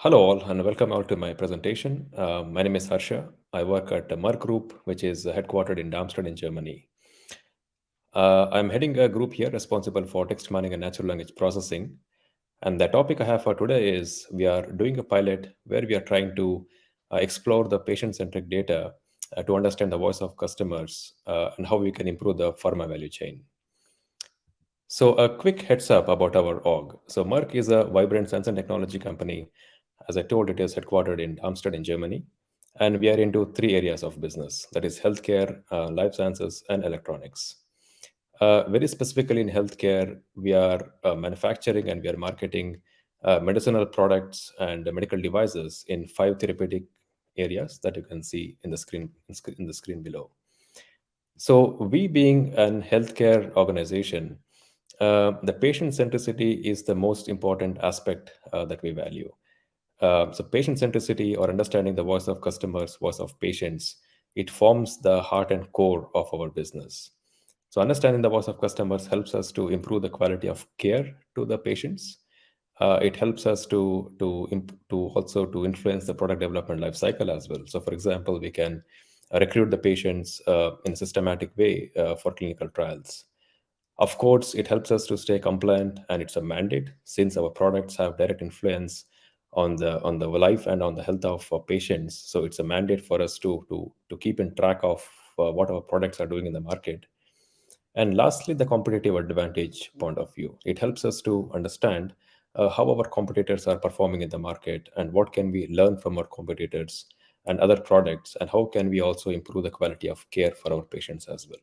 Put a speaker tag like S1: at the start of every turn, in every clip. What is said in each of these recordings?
S1: Hello all and welcome all to my presentation. My name is Harsha. I work at Merck Group, which is headquartered in Darmstadt in Germany. I'm heading a group here responsible for text mining and natural language processing. And the topic I have for today is we are doing a pilot where we are trying to explore the patient-centric data to understand the voice of customers and how we can improve the pharma value chain. So a quick heads up about our org. So Merck is a vibrant science and technology company. As I told, it is headquartered in Darmstadt in Germany. And we are into three areas of business, that is healthcare, life sciences, and electronics. Very specifically in healthcare, we are manufacturing and we are marketing medicinal products and medical devices in five therapeutic areas that you can see in the screen below. So, we being an healthcare organization, the patient centricity is the most important aspect that we value. So, patient centricity or understanding the voice of customers, voice of patients, it forms the heart and core of our business. So, understanding the voice of customers helps us to improve the quality of care to the patients. It helps us to also to influence the product development life cycle as well. So, for example, we can recruit the patients in a systematic way for clinical trials. Of course, it helps us to stay compliant, and it's a mandate since our products have direct influence on the life and on the health of patients. So it's a mandate for us to keep in track of what our products are doing in the market. And lastly, the competitive advantage point of view. It helps us to understand how our competitors are performing in the market and what can we learn from our competitors and other products, and how can we also improve the quality of care for our patients as well.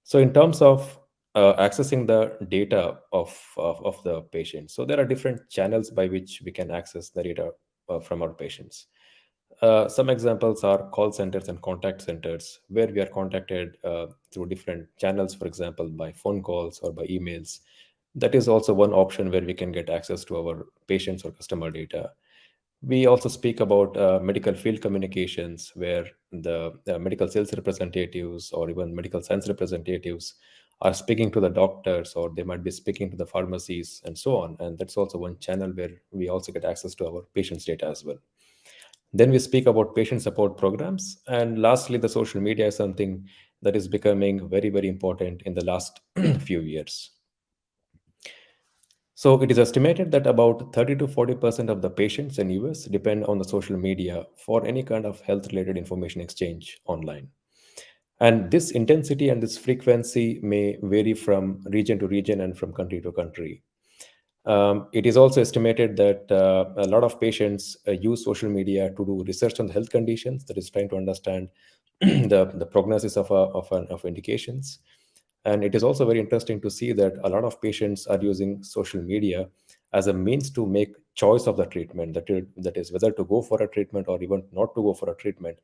S1: So, in terms of accessing the data of the patient, so there are different channels by which we can access the data from our patients. Some examples are call centers and contact centers, where we are contacted through different channels, for example, by phone calls or by emails. That is also one option where we can get access to our patients or customer data. We also speak about medical field communications, where the medical sales representatives or even medical science representatives are speaking to the doctors, or they might be speaking to the pharmacies and so on. And that's also one channel where we also get access to our patients' data as well. Then we speak about patient support programs. And lastly, the social media is something that is becoming very, very important in the last few years. So it is estimated that about 30 to 40% of the patients in US depend on the social media for any kind of health related information exchange online. And this intensity and this frequency may vary from region to region and from country to country. It is also estimated that a lot of patients use social media to do research on the health conditions, that is trying to understand the prognosis of indications. And it is also very interesting to see that a lot of patients are using social media as a means to make choice of the treatment, that is whether to go for a treatment or even not to go for a treatment.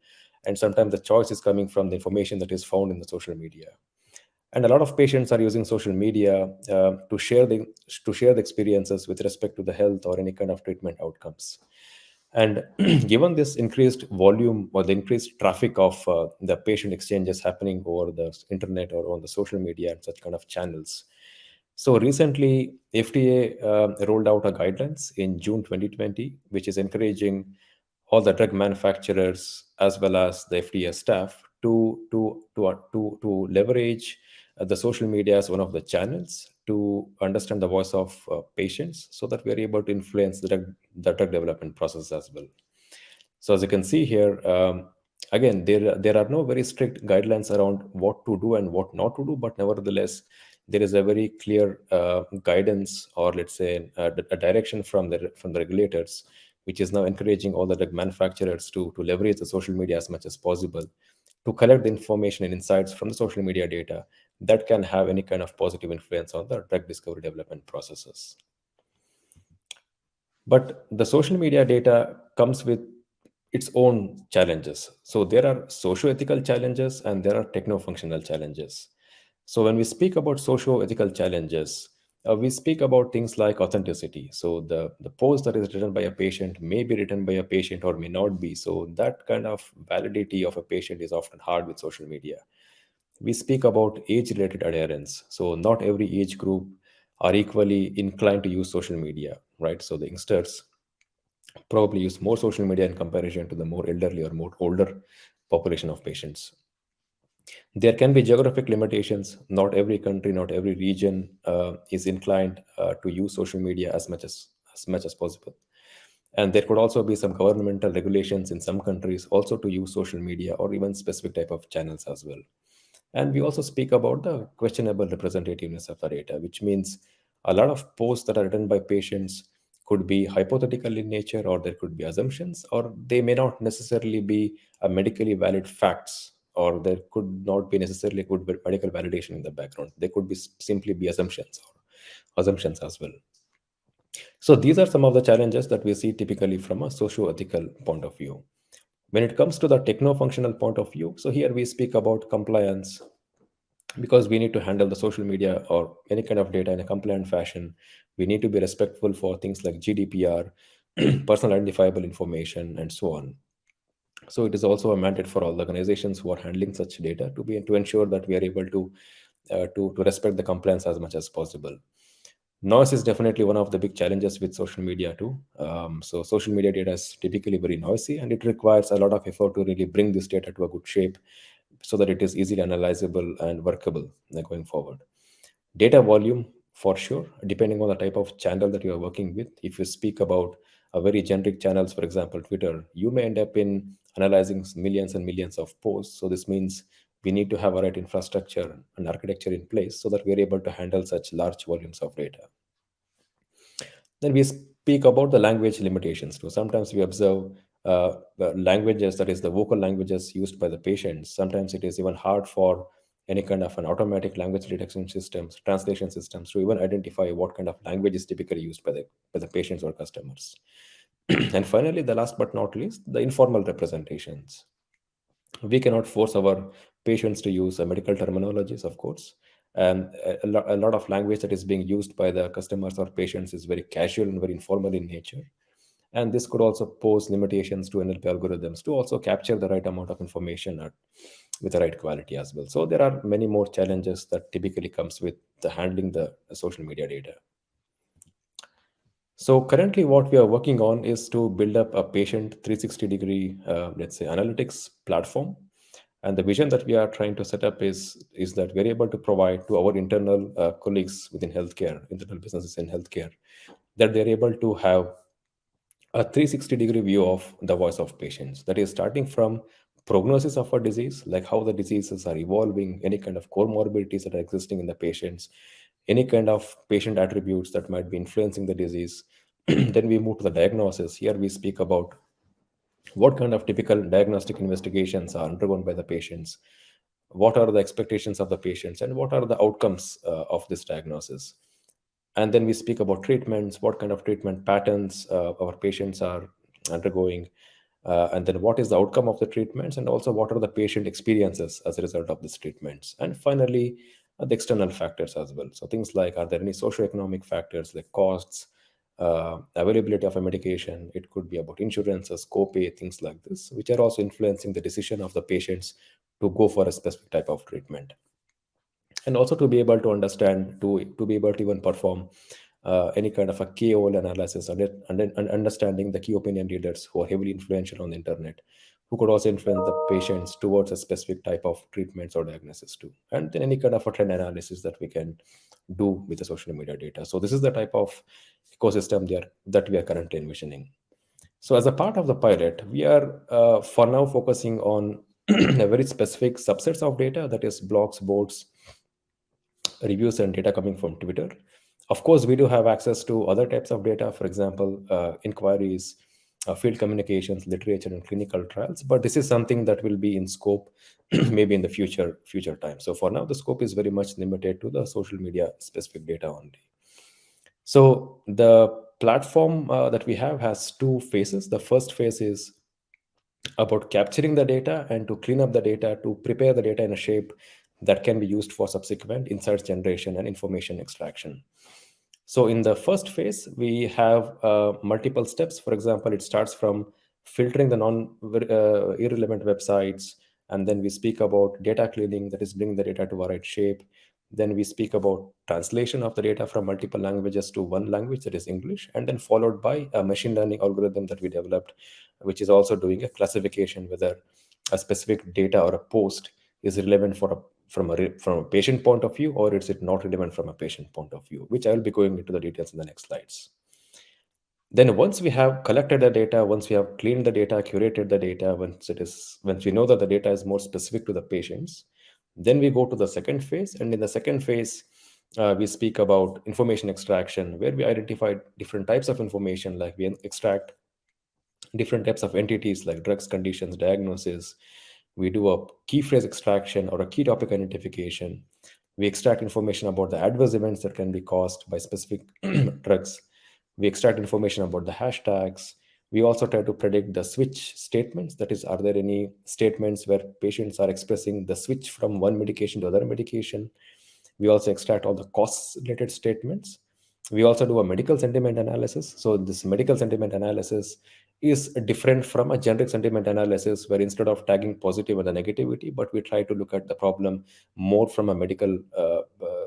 S1: And sometimes the choice is coming from the information that is found in the social media. And a lot of patients are using social media to share the experiences with respect to the health or any kind of treatment outcomes. And given this increased volume or the increased traffic of the patient exchanges happening over the internet or on the social media and such kind of channels, so recently FDA rolled out a guidelines in June 2020, which is encouraging all the drug manufacturers as well as the FDA staff to leverage the social media as one of the channels to understand the voice of patients, so that we are able to influence the drug development process as well. So as you can see here, again, there are no very strict guidelines around what to do and what not to do, but nevertheless, there is a very clear guidance, or let's say a direction from the regulators, which is now encouraging all the drug manufacturers to leverage the social media as much as possible to collect the information and insights from the social media data that can have any kind of positive influence on the drug discovery development processes. But the social media data comes with its own challenges. So there are socio-ethical challenges and there are techno-functional challenges. So when we speak about socio-ethical challenges, we speak about things like authenticity. So the post that is written by a patient may be written by a patient or may not be. So that kind of validity of a patient is often hard with social media. We speak about age-related adherence. So not every age group are equally inclined to use social media, right? So the youngsters probably use more social media in comparison to the more elderly or more older population of patients. There can be geographic limitations. Not every country, not every region is inclined to use social media as much as possible. And there could also be some governmental regulations in some countries also to use social media or even specific type of channels as well. And we also speak about the questionable representativeness of the data, which means a lot of posts that are written by patients could be hypothetical in nature, or there could be assumptions, or they may not necessarily be a medically valid facts, or there could not be necessarily good medical validation in the background. They could be simply be assumptions or assumptions as well. So these are some of the challenges that we see typically from a socio-ethical point of view. When it comes to the techno-functional point of view, so here we speak about compliance, because we need to handle the social media or any kind of data in a compliant fashion. We need to be respectful for things like GDPR, personal identifiable information, and so on. So it is also a mandate for all the organizations who are handling such data to ensure that we are able to respect the compliance as much as possible. Noise is definitely one of the big challenges with social media too. So social media data is typically very noisy, and it requires a lot of effort to really bring this data to a good shape so that it is easily analyzable and workable going forward. Data volume, for sure, depending on the type of channel that you are working with. If you speak about a very generic channels, for example Twitter, you may end up in analyzing millions and millions of posts. So this means we need to have a right infrastructure and architecture in place so that we are able to handle such large volumes of data. Then we speak about the language limitations too. Sometimes we observe the languages, that is the vocal languages used by the patients. Sometimes it is even hard for any kind of an automatic language detection systems, translation systems, to even identify what kind of language is typically used by the patients or customers. And finally, the last but not least, the informal representations. We cannot force our patients to use medical terminologies, of course, and a lot of language that is being used by the customers or patients is very casual and very informal in nature. And this could also pose limitations to NLP algorithms to also capture the right amount of information with the right quality as well. So there are many more challenges that typically comes with the handling the social media data. So currently, what we are working on is to build up a patient 360-degree, let's say, analytics platform. And the vision that we are trying to set up is that we're able to provide to our internal colleagues within healthcare, internal businesses in healthcare, that they're able to have a 360-degree view of the voice of patients. That is starting from prognosis of a disease, like how the diseases are evolving, any kind of comorbidities that are existing in the patients, any kind of patient attributes that might be influencing the disease. Then we move to the diagnosis. Here we speak about what kind of typical diagnostic investigations are undergone by the patients, what are the expectations of the patients, and what are the outcomes of this diagnosis. And then we speak about treatments, what kind of treatment patterns our patients are undergoing, and then what is the outcome of the treatments, and also what are the patient experiences as a result of these treatments. And finally, the external factors as well. So things like, are there any socioeconomic factors like costs, availability of a medication? It could be about insurances, copay, things like this, which are also influencing the decision of the patients to go for a specific type of treatment. And also to be able to understand, to be able to even perform any kind of a KOL analysis, and understanding the key opinion leaders who are heavily influential on the internet, who could also influence the patients towards a specific type of treatments or diagnosis too. And then any kind of a trend analysis that we can do with the social media data. So this is the type of ecosystem that we are currently envisioning. So as a part of the pilot, we are for now focusing on a very specific subsets of data, that is blogs, boards, reviews, and data coming from Twitter. Of course, we do have access to other types of data, for example, inquiries, field communications, literature, and clinical trials. But this is something that will be in scope maybe in the future time. So for now, the scope is very much limited to the social media specific data only. So the platform that we have has two phases. The first phase is about capturing the data and to clean up the data, to prepare the data in a shape that can be used for subsequent insights generation and information extraction. So in the first phase, we have multiple steps. For example, it starts from filtering the irrelevant websites, and then we speak about data cleaning, that is bringing the data to a right shape. Then we speak about translation of the data from multiple languages to one language, that is English, and then followed by a machine learning algorithm that we developed, which is also doing a classification whether a specific data or a post is relevant for from a patient point of view, or is it not relevant from a patient point of view, which I will be going into the details in the next slides. Then once we have collected the data, once we have cleaned the data, curated the data, once we know that the data is more specific to the patients, then we go to the second phase. And in the second phase, we speak about information extraction, where we identify different types of information, like we extract different types of entities like drugs, conditions, diagnosis. We do a key phrase extraction or a key topic identification. We extract information about the adverse events that can be caused by specific drugs. We extract information about the hashtags. We also try to predict the switch statements. That is, are there any statements where patients are expressing the switch from one medication to other medication? We also extract all the costs related statements. We also do a medical sentiment analysis. So this medical sentiment analysis is different from a generic sentiment analysis, where instead of tagging positive and the negativity, but we try to look at the problem more from a medical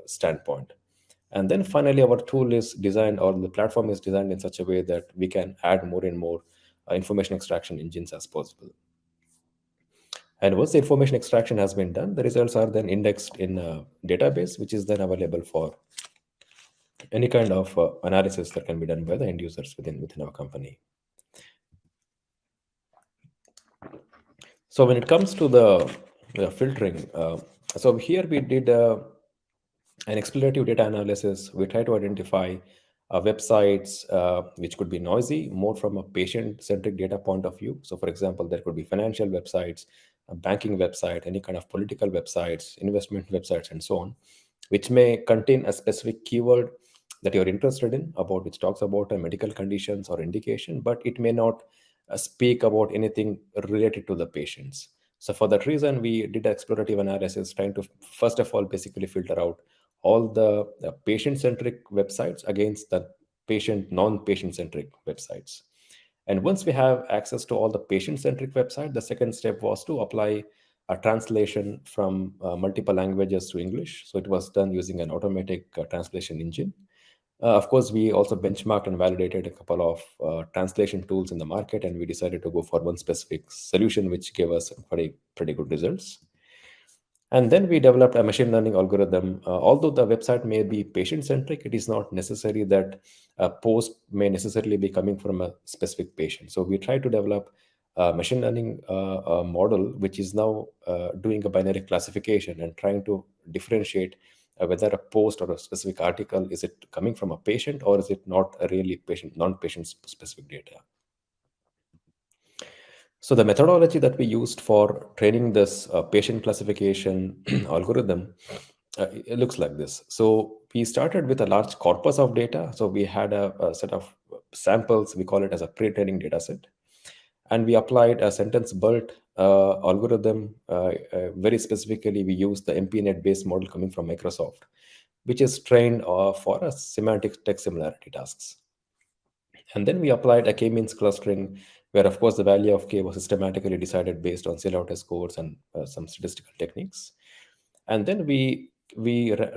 S1: standpoint. And then finally, our tool is designed, or the platform is designed in such a way that we can add more and more information extraction engines as possible. And once the information extraction has been done, the results are then indexed in a database, which is then available for any kind of analysis that can be done by the end users within our company. So when it comes to the filtering, so here we did an explorative data analysis. We try to identify websites which could be noisy, more from a patient-centric data point of view. So for example, there could be financial websites, a banking website, any kind of political websites, investment websites, and so on, which may contain a specific keyword that you're interested in, about which talks about a medical conditions or indication, but it may not speak about anything related to the patients. So for that reason, we did explorative analysis, trying to first of all basically filter out all the patient-centric websites against the non-patient-centric websites. And once we have access to all the patient-centric website, the second step was to apply a translation from multiple languages to English. So it was done using an automatic translation engine. Of course, we also benchmarked and validated a couple of translation tools in the market, and we decided to go for one specific solution, which gave us pretty good results. And then we developed a machine learning algorithm. Although the website may be patient centric, it is not necessary that a post may necessarily be coming from a specific patient. So we try to develop a machine learning model, which is now doing a binary classification and trying to differentiate whether a post or a specific article, is it coming from a patient, or is it not a really non-patient specific data. So the methodology that we used for training this patient classification algorithm, it looks like this. So we started with a large corpus of data. So we had a set of samples. We call it as a pre-training data set. And we applied a sentence BERT algorithm. Very specifically, we used the MPNet-based model coming from Microsoft, which is trained for a semantic text similarity tasks. And then we applied a k-means clustering, where, of course, the value of k was systematically decided based on CLOT scores and some statistical techniques. And then we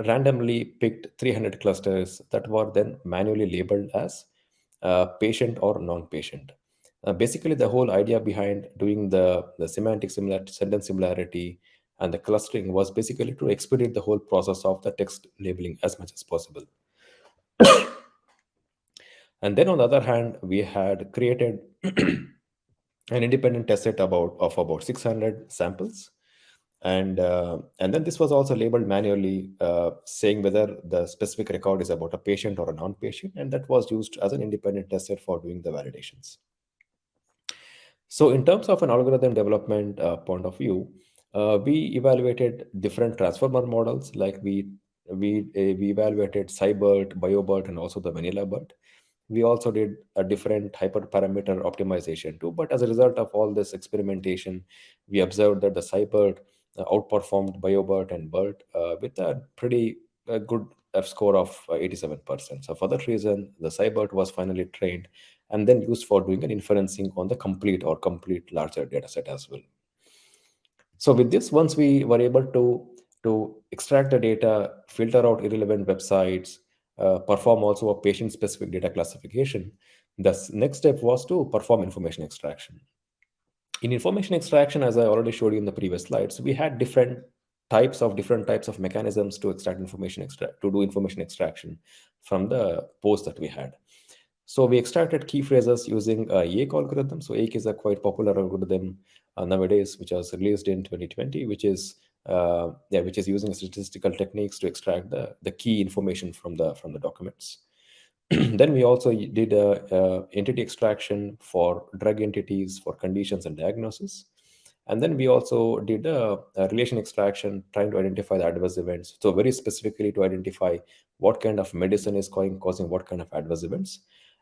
S1: randomly picked 300 clusters that were then manually labeled as patient or non-patient. Basically, the whole idea behind doing the semantic similarity, sentence similarity, and the clustering was basically to expedite the whole process of the text labeling as much as possible. And then on the other hand, we had created an independent test set of about 600 samples. And then this was also labeled manually, saying whether the specific record is about a patient or a non-patient, and that was used as an independent test set for doing the validations. So in terms of an algorithm development point of view, we evaluated different transformer models. Like we evaluated Cybert, BioBert, and also the Vanilla BERT. We also did a different hyperparameter optimization too. But as a result of all this experimentation, we observed that the Cybert outperformed BioBert and BERT with a pretty good F score of 87%. So for that reason, the Cybert was finally trained and then used for doing an inferencing on the complete larger data set as well. So with this, once we were able to to extract the data, filter out irrelevant websites, perform also a patient-specific data classification. The next step was to perform information extraction. In information extraction, as I already showed you in the previous slides, we had different types of mechanisms to extract to do information extraction from the post that we had. So we extracted key phrases using YAKE algorithm. So YAKE is a quite popular algorithm nowadays, which was released in 2020, which is using statistical techniques to extract the key information from the documents. Then we also did entity extraction for drug entities, for conditions and diagnosis. And then we also did a relation extraction, trying to identify the adverse events. So very specifically to identify what kind of medicine is causing what kind of adverse events.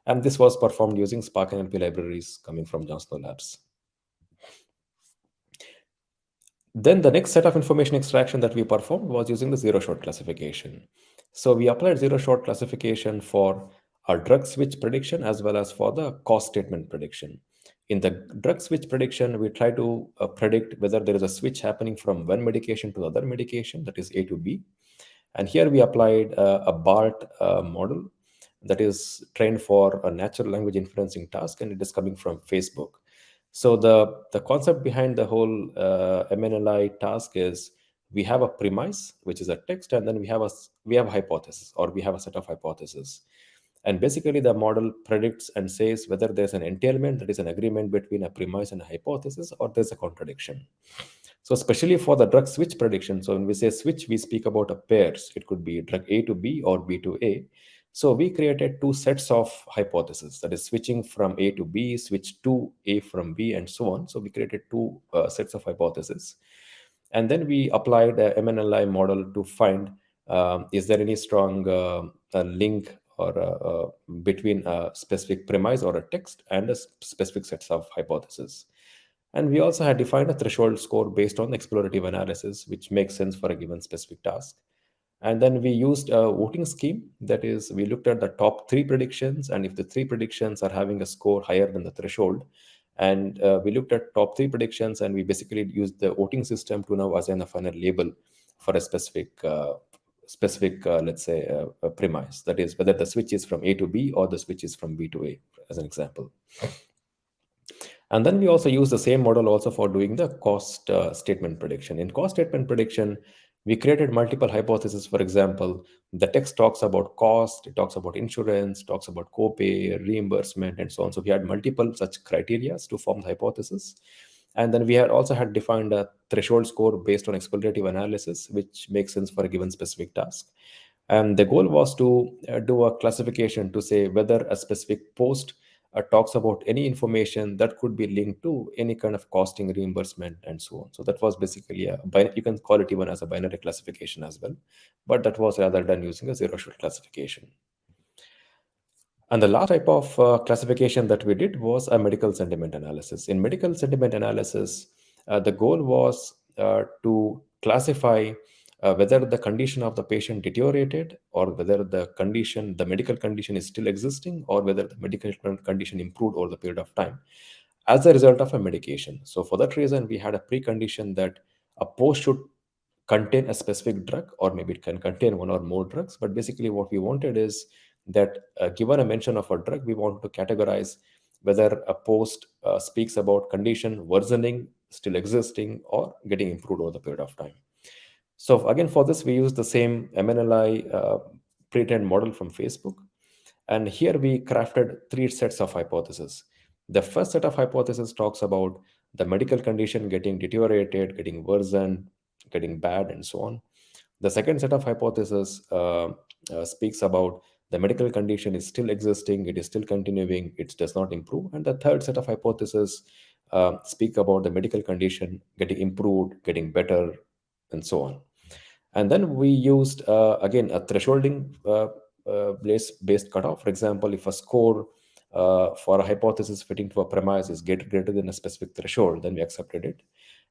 S1: And this was performed using Spark NLP libraries coming from Johnson Labs. Then the next set of information extraction that we performed was using the zero-shot classification. So we applied zero-shot classification for our drug switch prediction as well as for the cost statement prediction. In the drug switch prediction, we try to predict whether there is a switch happening from one medication to the other medication, that is A to B. And here we applied a BART model that is trained for a natural language inferencing task, and it is coming from Facebook. So the concept behind the whole MNLI task is we have a premise, which is a text, and then we have a hypothesis, or we have a set of hypotheses. And basically, the model predicts and says whether there's an entailment, that is an agreement between a premise and a hypothesis, or there's a contradiction. So especially for the drug switch prediction, so when we say switch, we speak about a pairs. It could be drug A to B or B to A. So we created two sets of hypotheses, that is switching from A to B, switch to A from B, and so on. So we created two sets of hypotheses. And then we applied a MNLI model to find is there any strong link or between a specific premise or a text and a specific sets of hypotheses. And we also had defined a threshold score based on explorative analysis, which makes sense for a given specific task. And then we used a voting scheme. That is, we looked at the top three predictions, and if the three predictions are having a score higher than the threshold, and we looked at top three predictions, and we basically used the voting system to now assign a final label for a specific, let's say, a premise. That is, whether the switch is from A to B or the switch is from B to A, as an example. And then we also use the same model also for doing the cost statement prediction. In cost statement prediction, we created multiple hypotheses. For example, the text talks about cost, it talks about insurance, talks about copay, reimbursement, and so on. So we had multiple such criteria to form the hypothesis. And then we had also had defined a threshold score based on explorative analysis, which makes sense for a given specific task. And the goal was to do a classification to say whether a specific post talks about any information that could be linked to any kind of costing, reimbursement, and so on. So that was basically you can call it even as a binary classification as well, but that was rather done using a zero-shot classification. And the last type of classification that we did was a medical sentiment analysis. In medical sentiment analysis, the goal was to classify whether the condition of the patient deteriorated, or whether the medical condition is still existing, or whether the medical condition improved over the period of time as a result of a medication. So for that reason, we had a precondition that a post should contain a specific drug, or maybe it can contain one or more drugs. But basically what we wanted is that given a mention of a drug, we want to categorize whether a post speaks about condition worsening, still existing, or getting improved over the period of time. So again, for this, we use the same MNLI pre-trained model from Facebook. And here we crafted three sets of hypotheses. The first set of hypotheses talks about the medical condition getting deteriorated, getting worsened, getting bad, and so on. The second set of hypotheses speaks about the medical condition is still existing, it is still continuing, it does not improve. And the third set of hypotheses speak about the medical condition getting improved, getting better, and so on. And then we used, again, a thresholding based cutoff. For example, if a score for a hypothesis fitting to a premise is greater than a specific threshold, then we accepted it.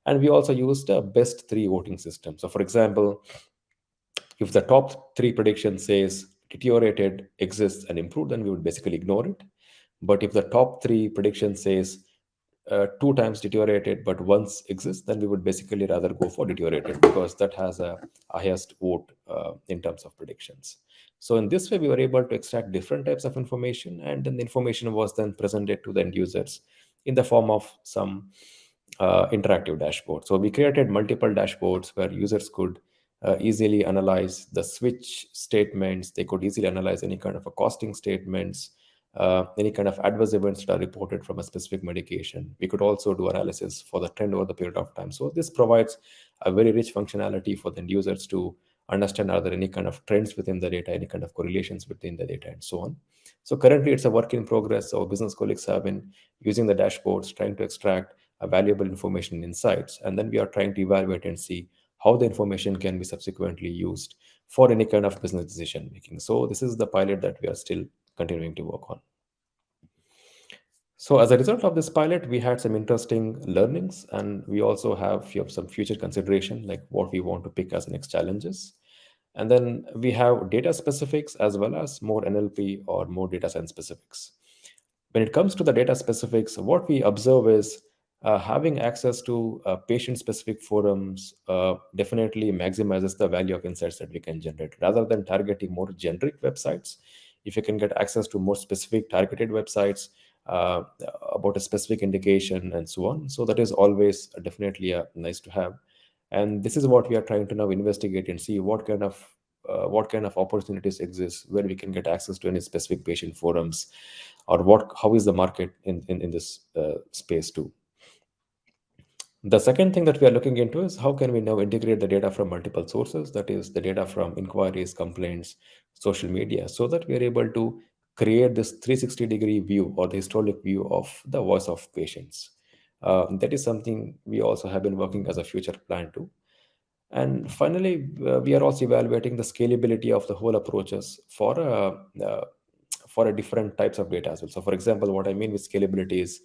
S1: And we also used a best three voting system. So for example, if the top three prediction says deteriorated, exists, and improved, then we would basically ignore it. But if the top three prediction says two times deteriorated but once exists, then we would basically rather go for deteriorated because that has a highest vote in terms of predictions. So in this way, we were able to extract different types of information, and then the information was then presented to the end users in the form of some interactive dashboard. So we created multiple dashboards where users could easily analyze the switch statements. They could easily analyze any kind of a costing statements, any kind of adverse events that are reported from a specific medication. We could also do analysis for the trend over the period of time. So this provides a very rich functionality for the end users to understand are there any kind of trends within the data, any kind of correlations between the data, and so on. So currently it's a work in progress. Our business colleagues have been using the dashboards, trying to extract valuable information and insights, and then we are trying to evaluate and see how the information can be subsequently used for any kind of business decision making. So this is the pilot that we are still continuing to work on. So as a result of this pilot, we had some interesting learnings, and we also have some future consideration, like what we want to pick as next challenges. And then we have data specifics as well as more NLP or more data science specifics. When it comes to the data specifics, what we observe is having access to patient-specific forums definitely maximizes the value of insights that we can generate. Rather than targeting more generic websites, if you can get access to more specific targeted websites uh, about a specific indication and so on, so that is always definitely a nice to have. And this is what we are trying to now investigate and see what kind of opportunities exist where we can get access to any specific patient forums, or how is the market in this space too. The second thing that we are looking into is how can we now integrate the data from multiple sources, that is the data from inquiries, complaints, social media, so that we are able to create this 360-degree view or the historic view of the voice of patients. That is something we also have been working as a future plan too. And finally, we are also evaluating the scalability of the whole approaches for a different types of data as well. So, for example, what I mean with scalability is,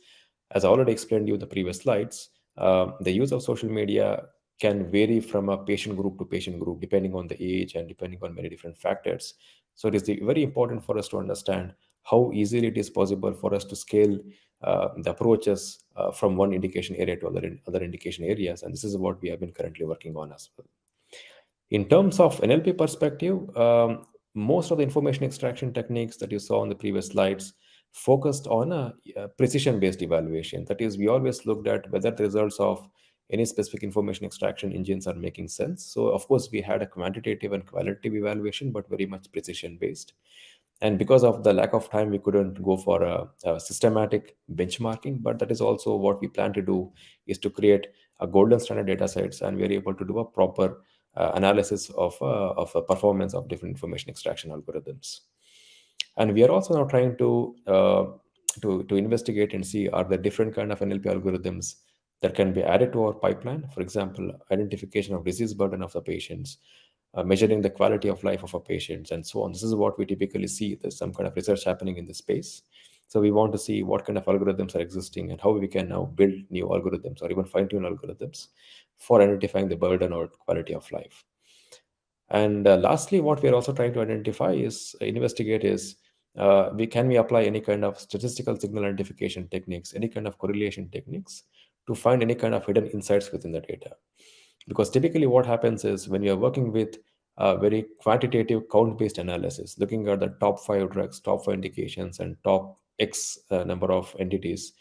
S1: as I already explained you in the previous slides, the use of social media can vary from a patient group to patient group depending on the age and depending on many different factors. So, it is very important for us to understand how easily it is possible for us to scale the approaches from one indication area to other indication areas. And this is what we have been currently working on as well. In terms of NLP perspective, most of the information extraction techniques that you saw on the previous slides focused on a precision-based evaluation. That is, we always looked at whether the results of any specific information extraction engines are making sense. So, of course, we had a quantitative and qualitative evaluation, but very much precision-based. And because of the lack of time, we couldn't go for a systematic benchmarking, but that is also what we plan to do, is to create a golden standard data sets, and we are able to do a proper analysis of a performance of different information extraction algorithms. And we are also now trying to investigate and see are there different kind of NLP algorithms that can be added to our pipeline. For example, identification of disease burden of the patients, measuring the quality of life of our patients, and so on. This is what we typically see. There's some kind of research happening in this space. So we want to see what kind of algorithms are existing and how we can now build new algorithms or even fine-tune algorithms for identifying the burden or quality of life. And lastly, what we are also trying to identify is investigate is we apply any kind of statistical signal identification techniques, any kind of correlation techniques to find any kind of hidden insights within the data. Because typically what happens is when you are working with very quantitative count-based analysis, looking at the top 5 drugs, top 5 indications, and top X number of entities.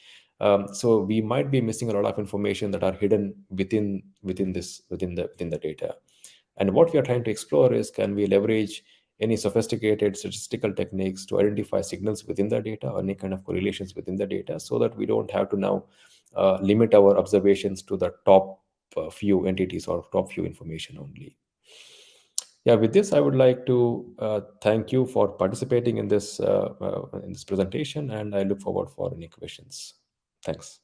S1: So we might be missing a lot of information that are hidden within the data. And what we are trying to explore is, can we leverage any sophisticated statistical techniques to identify signals within the data or any kind of correlations within the data, so that we don't have to now limit our observations to the top few entities or top few information only. Yeah, with this, I would like to thank you for participating in this presentation, and I look forward for any questions. Thanks.